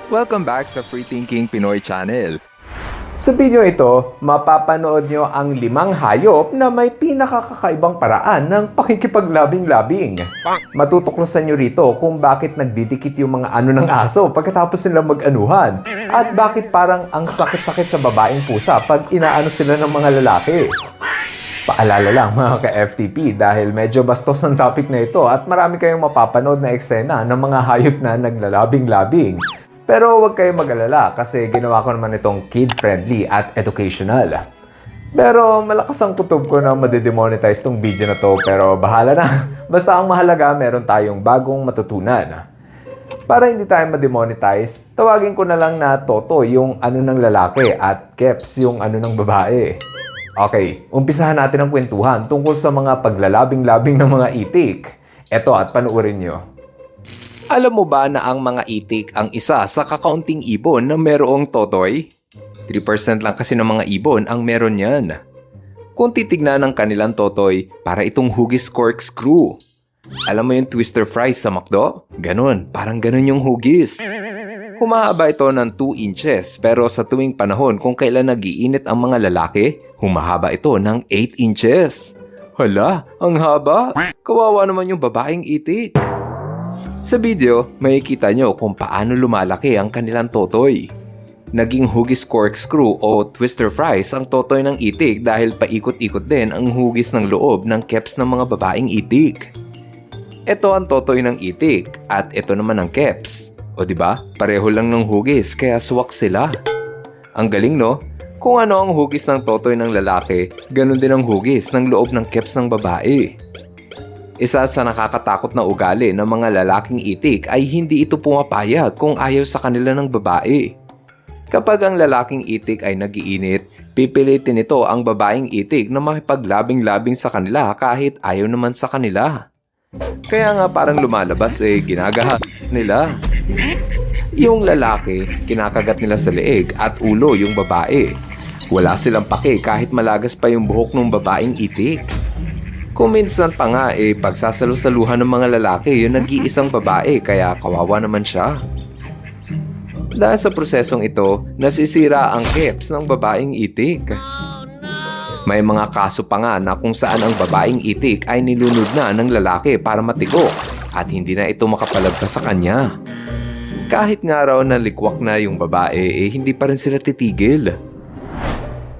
Welcome back sa Free Thinking Pinoy Channel. Sa video ito, mapapanood nyo ang 5 hayop na may pinakakakaibang paraan ng pakikipaglabing-labing. Matutuklasan nyo rito kung bakit nagdidikit yung mga ano ng aso pagkatapos nila mag-anuhan at bakit parang ang sakit-sakit sa babaeng pusa pag inaano sila ng mga lalaki. Paalala lang mga ka-FTP dahil medyo bastos ang topic na ito at marami kayong mapapanood na eksena ng mga hayop na naglalabing-labing. Pero huwag kayong mag-alala kasi ginawa ko naman itong kid-friendly at educational. Pero malakas ang kutob ko na madidemonetize tong video na to pero bahala na. Basta ang mahalaga meron tayong bagong matutunan. Para hindi tayo ma-demonetize, tawagin ko na lang na Toto yung ano ng lalaki at Keps yung ano ng babae. Okay, umpisahan natin ang kwentuhan tungkol sa mga paglalabing-labing ng mga itik. Eto at panuorin nyo. Alam mo ba na ang mga itik ang isa sa kakaunting ibon na merong totoy? 3% lang kasi ng mga ibon ang meron yan. Kung titignan ng kanilang totoy, para itong hugis corkscrew. Alam mo yung twister fries sa McDo? Ganon, parang ganon yung hugis. Humahaba ito ng 2 inches pero sa tuwing panahon kung kailan nagiinit ang mga lalaki, humahaba ito ng 8 inches. Hala, ang haba! Kawawa naman yung babaeng itik. Sa video, makikita nyo kung paano lumalaki ang kanilang totoy. Naging hugis corkscrew o twister fries ang totoy ng itik dahil paikot-ikot din ang hugis ng loob ng keps ng mga babaeng itik. Ito ang totoy ng itik at ito naman ang keps. O diba? Pareho lang ng hugis kaya swak sila. Ang galing no? Kung ano ang hugis ng totoy ng lalaki, ganun din ang hugis ng loob ng keps ng babae. Isa sa nakakatakot na ugali ng mga lalaking itik ay hindi ito pumapayag kung ayaw sa kanila ng babae. Kapag ang lalaking itik ay nagiinit, pipilitin ito ang babaeng itik na makipaglabing-labing sa kanila kahit ayaw naman sa kanila. Kaya nga parang lumalabas ginagaha nila. Yung lalaki, kinakagat nila sa leeg at ulo yung babae. Wala silang pake kahit malagas pa yung buhok ng babaeng itik. Kung minsan pa nga pagsasalusaluhan ng mga lalaki yung nag-iisang babae kaya kawawa naman siya. Dahil sa prosesong ito, nasisira ang keps ng babaeng itik. May mga kaso pa nga na kung saan ang babaeng itik ay nilunod na ng lalaki para matigok at hindi na ito makapalagpas sa kanya. Kahit nga raw na likwak na yung babae hindi pa rin sila titigil.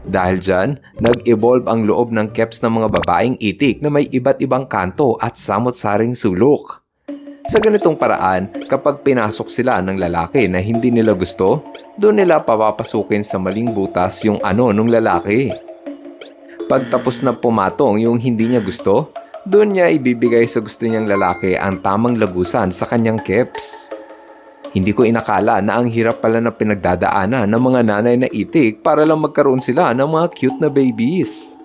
Dahil dyan, nag-evolve ang loob ng keps ng mga babaeng itik na may iba't ibang kanto at samot-saring sulok. Sa ganitong paraan, kapag pinasok sila ng lalaki na hindi nila gusto, doon nila papapasukin sa maling butas yung ano ng lalaki. Pagtapos na pumatong yung hindi niya gusto, doon niya ibibigay sa gusto niyang lalaki ang tamang lagusan sa kanyang keps. Hindi ko inakala na ang hirap pala na pinagdadaanan ng mga nanay na itik para lang magkaroon sila ng mga cute na babies.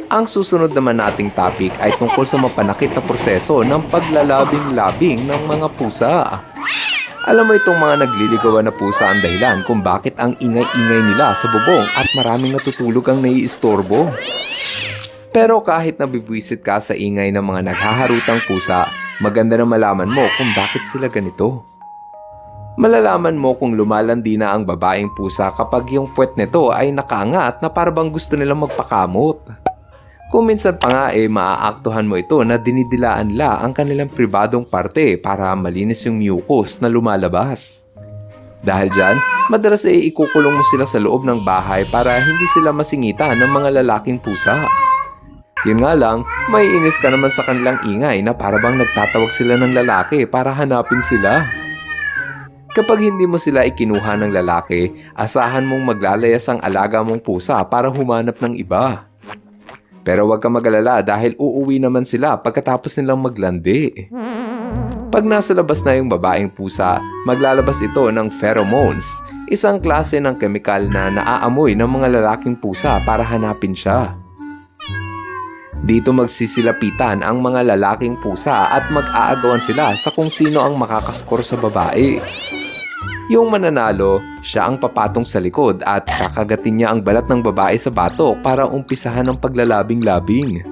Ang susunod naman nating topic ay tungkol sa mapanakit na proseso ng paglalabing-labing ng mga pusa. Alam mo itong mga nagliligawan na pusa ang dahilan kung bakit ang ingay-ingay nila sa bubong at maraming natutulog ang naiistorbo. Pero kahit nabibwisit ka sa ingay ng mga naghaharutang pusa, maganda na malaman mo kung bakit sila ganito. Malalaman mo kung lumalandi na ang babaeng pusa kapag yung puwet nito ay nakaangat na parang gusto nilang magpakamot. Kung minsan pa nga maaaktuhan mo ito na dinidilaan la ang kanilang pribadong parte para malinis yung mucus na lumalabas. Dahil dyan, madalas ikukulong mo sila sa loob ng bahay para hindi sila masingitan ng mga lalaking pusa. Yun nga lang, may inis ka naman sa kanilang ingay na parabang nagtatawag sila ng lalaki para hanapin sila. Kapag hindi mo sila ikinuha ng lalaki, asahan mong maglalayas ang alaga mong pusa para humanap ng iba. Pero huwag ka mag-alala dahil uuwi naman sila pagkatapos nilang maglandi. Pag nasa labas na yung babaeng pusa, maglalabas ito ng pheromones, isang klase ng kemikal na naaamoy ng mga lalaking pusa para hanapin siya. Dito magsisilapitan ang mga lalaking pusa at mag-aagawan sila sa kung sino ang makakaskor sa babae. Yung mananalo, siya ang papatong sa likod at kakagatin niya ang balat ng babae sa batok para umpisahan ang paglalabing-labing.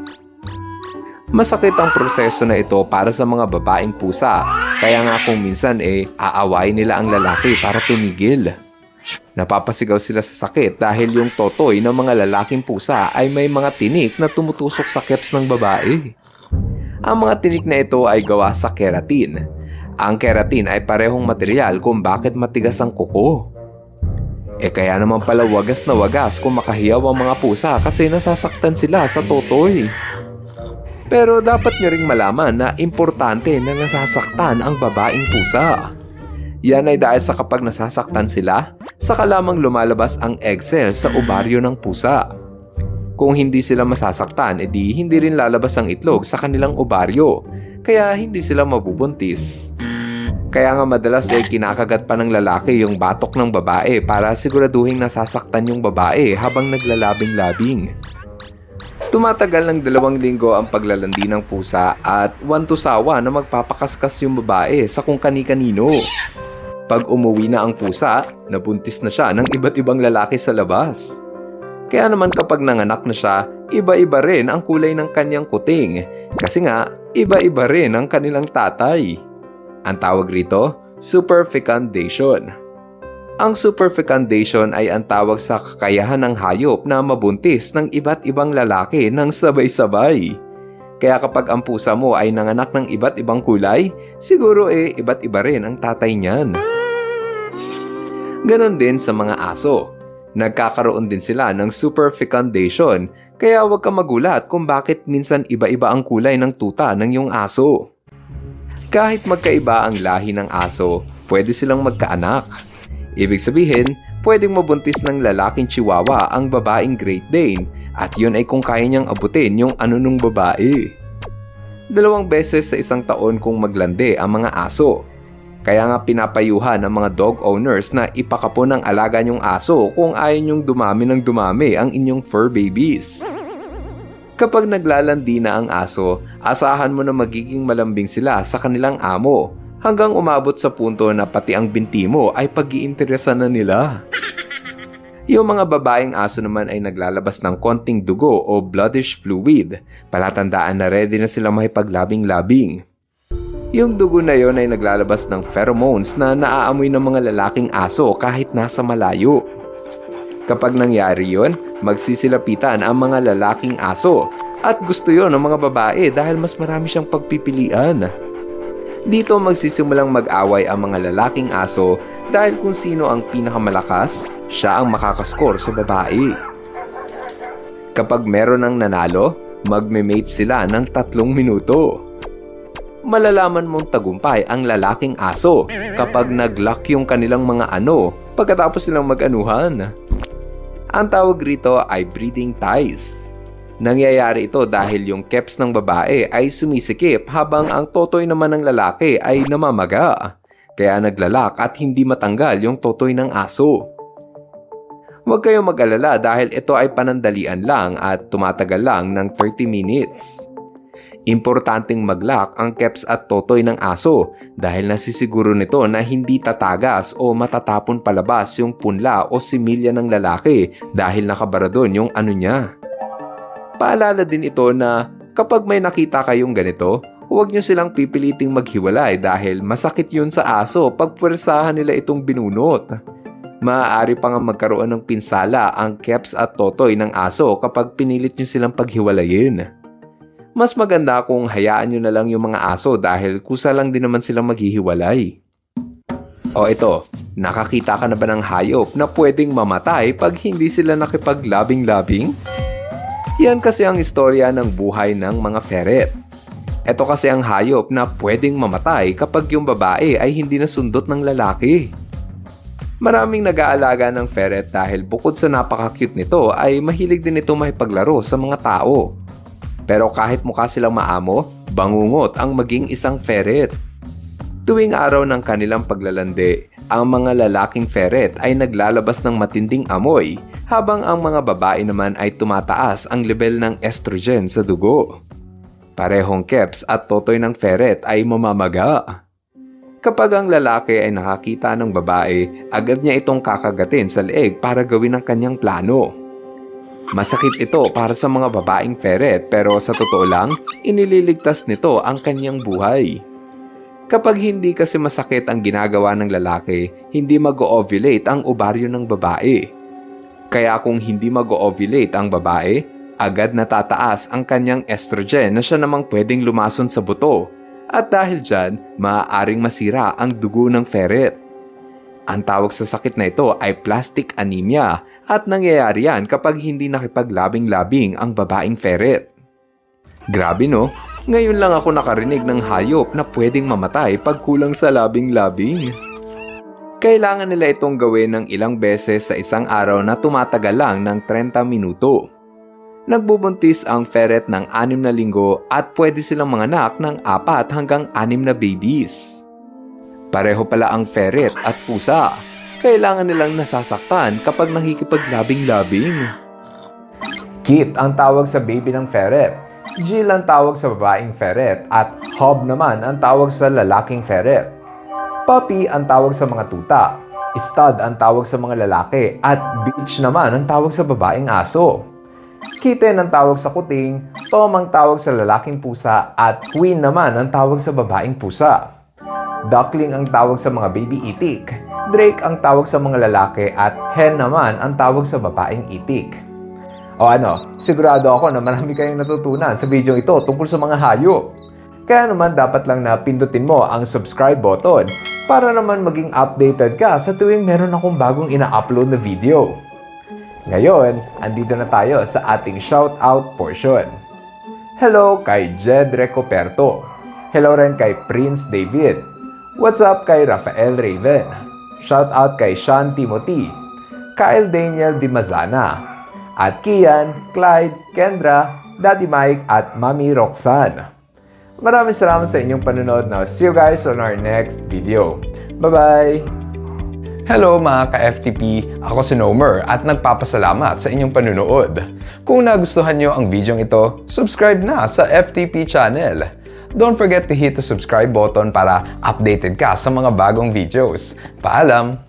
Masakit ang proseso na ito para sa mga babaeng pusa, kaya nga kung minsan aawayin nila ang lalaki para tumigil. Napapasigaw sila sa sakit dahil yung totoy ng mga lalaking pusa ay may mga tinik na tumutusok sa keps ng babae. Ang mga tinik na ito ay gawa sa keratin. Ang keratin ay parehong material kung bakit matigas ang kuko. Kaya naman pala wagas na wagas kung makahiyaw ang mga pusa kasi nasasaktan sila sa totoy. Pero dapat nyo ring malaman na importante na nasasaktan ang babaeng pusa. Yan ay dahil sa kapag nasasaktan sila, saka lamang lumalabas ang egg cells sa ovaryo ng pusa. Kung hindi sila masasaktan, edi hindi rin lalabas ang itlog sa kanilang ovaryo, kaya hindi sila mabubuntis. Kaya nga madalas kinakagat pa ng lalaki yung batok ng babae para siguraduhin nasasaktan yung babae habang naglalabing-labing. Tumatagal ng 2 linggo ang paglalandi ng pusa at wantusawa na magpapakaskas yung babae sa kung kani-kanino. Pag umuwi na ang pusa, nabuntis na siya ng iba't ibang lalaki sa labas. Kaya naman kapag nanganak na siya, iba-iba rin ang kulay ng kanyang kuting kasi nga iba-iba rin ang kanilang tatay. Ang tawag rito, superfecundation. Ang superfecundation ay ang tawag sa kakayahan ng hayop na mabuntis ng iba't ibang lalaki ng sabay-sabay. Kaya kapag ang pusa mo ay nanganak ng iba't ibang kulay, siguro iba't iba rin ang tatay niyan. Ganon din sa mga aso. Nagkakaroon din sila ng superfecundation, kaya huwag ka magulat kung bakit minsan iba-iba ang kulay ng tuta ng iyong aso. Kahit magkaiba ang lahi ng aso, pwede silang magkaanak. Ibig sabihin, pwedeng mabuntis ng lalaking chihuahua ang babaeng Great Dane at yun ay kung kaya niyang abutin yung nung babae. 2 beses sa isang taon kung maglandi ang mga aso. Kaya nga pinapayuhan ng mga dog owners na ipakapon ang alaga niyong aso kung ayaw niyong dumami ng dumami ang inyong fur babies. Kapag naglalandi na ang aso, asahan mo na magiging malambing sila sa kanilang amo. Hanggang umabot sa punto na pati ang binti mo ay pag-iinteresan na nila. Yung mga babaeng aso naman ay naglalabas ng konting dugo o bloodish fluid. Palatandaan na ready na sila makipaglabing-labing. Yung dugo na yon ay naglalabas ng pheromones na naaamoy ng mga lalaking aso kahit nasa malayo. Kapag nangyari yon, magsisilapitan ang mga lalaking aso at gusto yon ng mga babae dahil mas marami siyang pagpipilian. Dito magsisimulang mag-away ang mga lalaking aso dahil kung sino ang pinakamalakas, siya ang makakaskor sa babae. Kapag meron ng nanalo, magme-mate sila ng 3 minuto. Malalaman mong tagumpay ang lalaking aso kapag nag-lock yung kanilang mga pagkatapos nilang mag-anuhan. Ang tawag rito ay breeding ties. Nangyayari ito dahil yung keps ng babae ay sumisikip habang ang totoy naman ng lalaki ay namamaga. Kaya naglalak at hindi matanggal yung totoy ng aso. Huwag kayong mag-alala dahil ito ay panandalian lang at tumatagal lang ng 30 minutes. Importanteng mag-lock ang keps at totoy ng aso dahil nasisiguro nito na hindi tatagas o matatapon palabas yung punla o similya ng lalaki dahil nakabara doon yung niya. Paalala din ito na kapag may nakita kayong ganito, huwag nyo silang pipiliting maghiwalay dahil masakit yun sa aso pag puwersahan nila itong binunot. Maaari pa nga magkaroon ng pinsala ang keps at totoy ng aso kapag pinilit nyo silang paghiwalayin. Mas maganda kung hayaan nyo na lang yung mga aso dahil kusa lang din naman silang maghihiwalay. O ito, nakakita ka na ba ng hayop na pwedeng mamatay pag hindi sila nakipaglabing-labing? Yan kasi ang istorya ng buhay ng mga ferret. Ito kasi ang hayop na pwedeng mamatay kapag yung babae ay hindi nasundot ng lalaki. Maraming nag-aalaga ng ferret dahil bukod sa napaka-cute nito ay mahilig din ito makipaglaro sa mga tao. Pero kahit mukha silang maamo, bangungot ang maging isang ferret. Tuwing araw ng kanilang paglalandi, ang mga lalaking ferret ay naglalabas ng matinding amoy habang ang mga babae naman ay tumataas ang level ng estrogen sa dugo. Parehong keps at totoy ng ferret ay mamamaga. Kapag ang lalaki ay nakakita ng babae, agad niya itong kakagatin sa leeg para gawin ang kanyang plano. Masakit ito para sa mga babaeng ferret pero sa totoo lang, inililigtas nito ang kanyang buhay. Kapag hindi kasi masakit ang ginagawa ng lalaki, hindi mag-ovulate ang ovaryo ng babae. Kaya kung hindi mag-ovulate ang babae, agad natataas ang kanyang estrogen na siya namang pwedeng lumason sa buto. At dahil dyan, maaaring masira ang dugo ng ferret. Ang tawag sa sakit na ito ay plastic anemia at nangyayari yan kapag hindi nakipaglabing-labing ang babaeng ferret. Grabe no? Ngayon lang ako nakarinig ng hayop na pwedeng mamatay pag kulang sa labing-labing. Kailangan nila itong gawin ng ilang beses sa isang araw na tumatagal lang ng 30 minuto. Nagbubuntis ang ferret ng 6 na linggo at pwede silang manganak ng 4 hanggang 6 na babies. Pareho pala ang ferret at pusa. Kailangan nilang nasasaktan kapag nakikipaglabing-labing. Kit ang tawag sa baby ng ferret. Jill ang tawag sa babaeng ferret at Hob naman ang tawag sa lalaking ferret. Puppy ang tawag sa mga tuta. Stud ang tawag sa mga lalaki at bitch naman ang tawag sa babaeng aso. Kitten ang tawag sa kuting, Tom ang tawag sa lalaking pusa at Queen naman ang tawag sa babaeng pusa. Duckling ang tawag sa mga baby itik. Drake ang tawag sa mga lalaki at hen naman ang tawag sa babaeng itik. O ano, sigurado ako na marami kayong natutunan sa video ito tungkol sa mga hayop. Kaya naman dapat lang na pindutin mo ang subscribe button para naman maging updated ka sa tuwing meron akong bagong ina-upload na video. Ngayon, andito na tayo sa ating shoutout portion. Hello kay Jed Recoperto. Hello rin kay Prince David. What's up kay Rafael Raven? Shoutout kay Sean Timothy, Kyle Daniel Di Mazana, at Kian, Clyde, Kendra, Daddy Mike at Mami Roxanne. Maraming salamat sa inyong panonood. Now, see you guys on our next video. Bye-bye! Hello mga ka-FTP! Ako si Nomer at nagpapasalamat sa inyong panunood. Kung nagustuhan nyo ang video ito, subscribe na sa FTP channel. Don't forget to hit the subscribe button para updated ka sa mga bagong videos. Paalam!